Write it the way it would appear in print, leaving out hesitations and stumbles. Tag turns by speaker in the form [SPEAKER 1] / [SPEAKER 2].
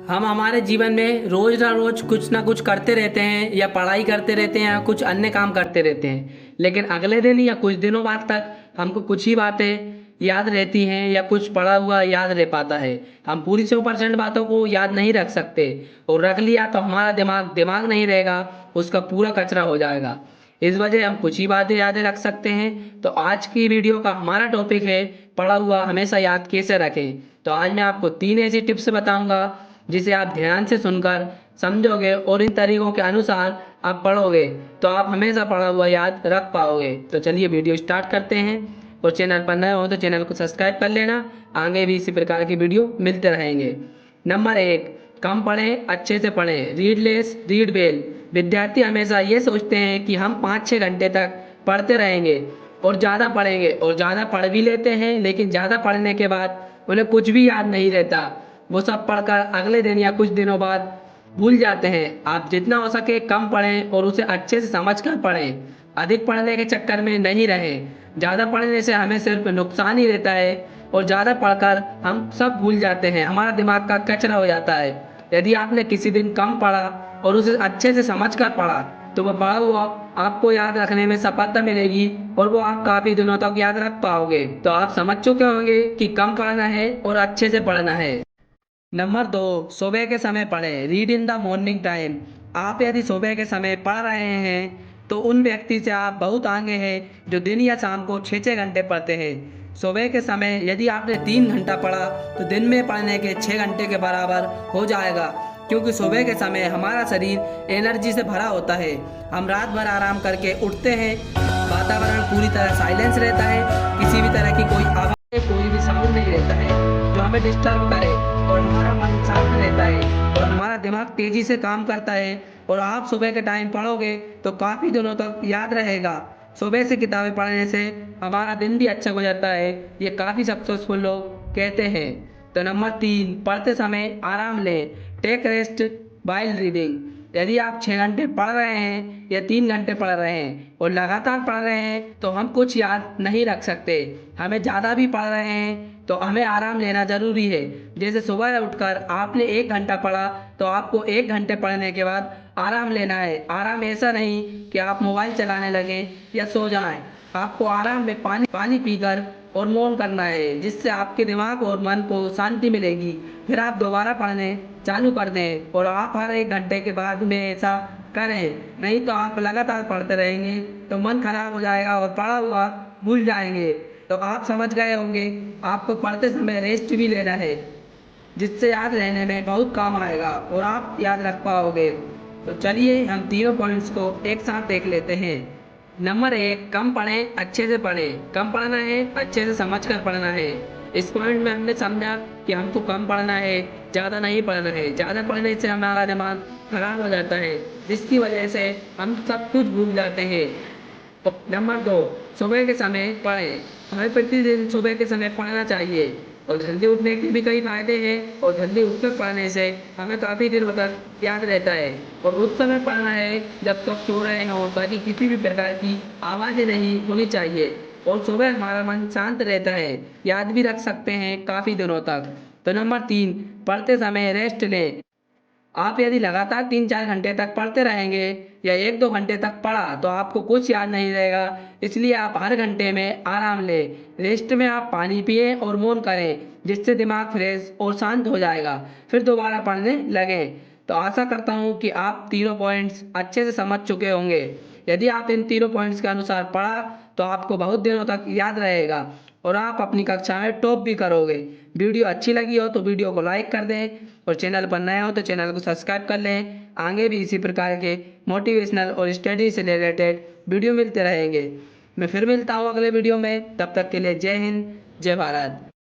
[SPEAKER 1] हम हमारे जीवन में रोज ना कुछ करते रहते हैं या पढ़ाई करते रहते हैं या कुछ अन्य काम करते रहते हैं, लेकिन अगले दिन या कुछ दिनों बाद तक हमको कुछ ही बातें याद रहती हैं या कुछ पढ़ा हुआ याद रह पाता है। हम पूरी 100% बातों को याद नहीं रख सकते, और रख लिया तो हमारा दिमाग दिमाग नहीं रहेगा, उसका पूरा कचरा हो जाएगा। इस वजह हम कुछ ही बातें याद रख सकते हैं। तो आज की वीडियो का हमारा टॉपिक है पढ़ा हुआ हमेशा याद कैसे रखें। तो आज मैं आपको 3 ऐसी टिप्स बताऊंगा जिसे आप ध्यान से सुनकर समझोगे और इन तरीकों के अनुसार आप पढ़ोगे तो आप हमेशा पढ़ा हुआ याद रख पाओगे। तो चलिए वीडियो स्टार्ट करते हैं, और चैनल पर नए हो तो चैनल को सब्सक्राइब कर लेना, आगे भी इसी प्रकार की वीडियो मिलते रहेंगे। नंबर 1, कम पढ़ें, अच्छे से पढ़ें। Read less read well. विद्यार्थी हमेशा ये सोचते हैं कि हम 5-6 घंटे तक पढ़ते रहेंगे और ज़्यादा पढ़ेंगे, और ज़्यादा पढ़ भी लेते हैं, लेकिन ज़्यादा पढ़ने के बाद उन्हें कुछ भी याद नहीं रहता। वो सब पढ़कर अगले दिन या कुछ दिनों बाद भूल जाते हैं। आप जितना हो सके कम पढ़ें और उसे अच्छे से समझ कर पढ़ें। अधिक पढ़ने के चक्कर में नहीं रहें। ज़्यादा पढ़ने से हमें सिर्फ नुकसान ही रहता है, और ज़्यादा पढ़कर हम सब भूल जाते हैं, हमारा दिमाग का कचरा हो जाता है। यदि आपने किसी दिन कम पढ़ा और उसे अच्छे से समझ कर पढ़ा तो वह पढ़ा हुआ आपको याद रखने में सफलता मिलेगी, और वो आप काफ़ी दिनों तक याद रख पाओगे। तो आप समझ चुके होंगे कि कम पढ़ना है और अच्छे से पढ़ना है। नंबर 2, सुबह के समय पढ़ें। Read in the morning time. आप यदि सुबह के समय पढ़ रहे हैं तो उन व्यक्ति से आप बहुत आगे हैं जो दिन या शाम को 6-6 घंटे पढ़ते हैं। सुबह के समय यदि आपने 3 घंटा पढ़ा तो दिन में पढ़ने के 6 घंटे के बराबर हो जाएगा, क्योंकि सुबह के समय हमारा शरीर एनर्जी से भरा होता है। हम रात भर आराम करके उठते हैं, वातावरण पूरी तरह साइलेंस रहता है, किसी भी तरह की कोई आवाज़, कोई भी साउंड नहीं रहता है जो हमें डिस्टर्ब करे, और हमारा मन शांत रहता है और हमारा दिमाग तेजी से काम करता है। और आप सुबह के टाइम पढ़ोगे तो काफ़ी दिनों तक याद रहेगा। सुबह से किताबें पढ़ने से हमारा दिन भी अच्छा गुजरता है, ये काफ़ी सक्सेसफुल लोग कहते हैं। तो नंबर 3, पढ़ते समय आराम लें। Take rest while reading. यदि आप 6 घंटे पढ़ रहे हैं या 3 घंटे पढ़ रहे हैं और लगातार पढ़ रहे हैं तो हम कुछ याद नहीं रख सकते। हमें ज़्यादा भी पढ़ रहे हैं तो हमें आराम लेना ज़रूरी है। जैसे सुबह उठकर आपने 1 घंटा पढ़ा तो आपको 1 घंटे पढ़ने के बाद आराम लेना है। आराम ऐसा नहीं कि आप मोबाइल चलाने लगें या सो जाएं। आपको आराम में पानी पानी पीकर और मौन करना है, जिससे आपके दिमाग और मन को शांति मिलेगी। फिर आप दोबारा पढ़ने चालू कर दें, और आप हर 1 घंटे के बाद में ऐसा करें। नहीं तो आप लगातार पढ़ते रहेंगे तो मन खराब हो जाएगा और पढ़ा हुआ भूल जाएंगे। तो आप समझ गए होंगे आपको पढ़ते समय रेस्ट भी लेना है, जिससे याद रहने में बहुत काम आएगा और आप याद रख पाओगे। तो चलिए हम तीनों पॉइंट्स को एक साथ देख लेते हैं। नंबर 1, कम पढ़ें, अच्छे से पढ़ें। कम पढ़ना है, अच्छे से समझ कर पढ़ना है। इस पॉइंट में हमने समझा कि हमको कम पढ़ना है, ज़्यादा नहीं पढ़ना है। ज़्यादा पढ़ने से हमारा दिमाग खराब हो जाता है, जिसकी वजह से हम सब कुछ भूल जाते हैं। तो नंबर 2, सुबह के समय पढ़ें। हमें प्रतिदिन सुबह के समय पढ़ना चाहिए, और जल्दी उठने के भी कई फायदे हैं, और जल्दी उठकर पढ़ने से हमें काफ़ी दिनों तक याद रहता है। और उस समय पढ़ना है जब तक सो रहे हों, ताकि किसी भी प्रकार की आवाज़ें नहीं होनी चाहिए, और सुबह हमारा मन शांत रहता है, याद भी रख सकते हैं काफ़ी दिनों तक। तो नंबर 3, पढ़ते समय रेस्ट लें। आप यदि लगातार 3-4 घंटे तक पढ़ते रहेंगे या 1-2 घंटे तक पढ़ा तो आपको कुछ याद नहीं रहेगा। इसलिए आप हर घंटे में आराम लें। रेस्ट में आप पानी पिए और मौन करें, जिससे दिमाग फ्रेश और शांत हो जाएगा। फिर दोबारा पढ़ने लगें। तो आशा करता हूँ कि आप तीनों पॉइंट्स अच्छे से समझ चुके होंगे। यदि आप इन तीनों पॉइंट्स के अनुसार पढ़ा तो आपको बहुत दिनों तक याद रहेगा, और आप अपनी कक्षा में टॉप भी करोगे। वीडियो अच्छी लगी हो तो वीडियो को लाइक कर दें, और चैनल पर नए हो तो चैनल को सब्सक्राइब कर लें। आगे भी इसी प्रकार के मोटिवेशनल और स्टडी से रिलेटेड वीडियो मिलते रहेंगे। मैं फिर मिलता हूँ अगले वीडियो में, तब तक के लिए जय हिंद, जय भारत।